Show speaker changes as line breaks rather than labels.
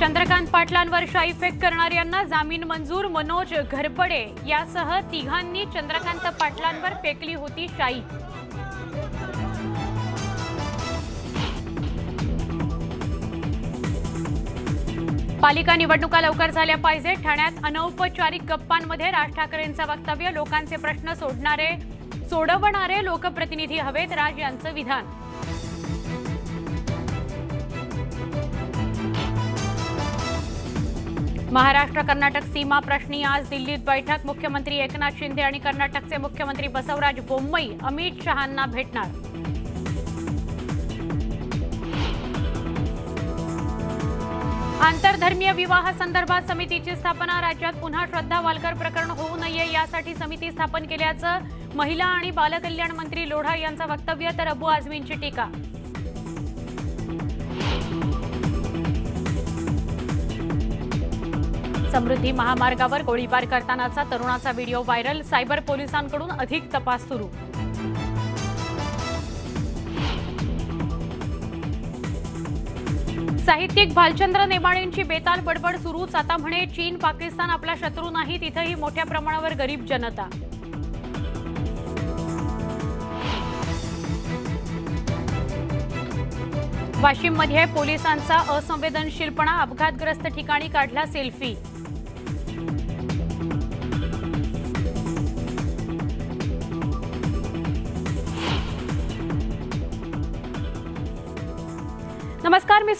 चंद्रकांत पाटलांवर शाई फेक करणाऱ्यांना जामीन मंजूर। मनोज घरपडे यासह तिघांनी चंद्रकांत पाटलांवर फेकली होती शाई। पालिका निवडणुका लवकर झाल्या पाहिजे। ठाण्यात अनौपचारिक गप्पांमध्ये राज ठाकरेंचं वक्तव्य। लोकांचे प्रश्न सोडवणारे लोकप्रतिनिधी हवेत, राज यांचं विधान। महाराष्ट्र कर्नाटक सीमा प्रश्नी आज दिल्लीत बैठक। मुख्यमंत्री एकनाथ शिंदे आणि कर्नाटकचे मुख्यमंत्री बसवराज बोम्मई अमित शहांना भेटणार। आंतरधर्मीय विवाह संदर्भात समितीची स्थापना। राज्यात पुन्हा श्रद्धा वालकर प्रकरण होऊ नये यासाठी समिती स्थापन केल्याचं महिला आणि बालकल्याण मंत्री लोढा यांचं वक्तव्य। तर अबू आझमींची टीका। समृद्धी महामार्गावर गोळीबार करतानाचा तरुणाचा व्हिडिओ व्हायरल। सायबर पोलिसांकडून अधिक तपास सुरू। साहित्यिक भालचंद्र नेमाळेंची बेताल बडबड सुरूच। आता म्हणे चीन पाकिस्तान आपला शत्रू नाही, तिथेही मोठ्या प्रमाणावर गरीब जनता। वाशिममध्ये पोलिसांचा असंवेदनशीलपणा। अपघातग्रस्त ठिकाणी काढला सेल्फी। नमस्कार, मी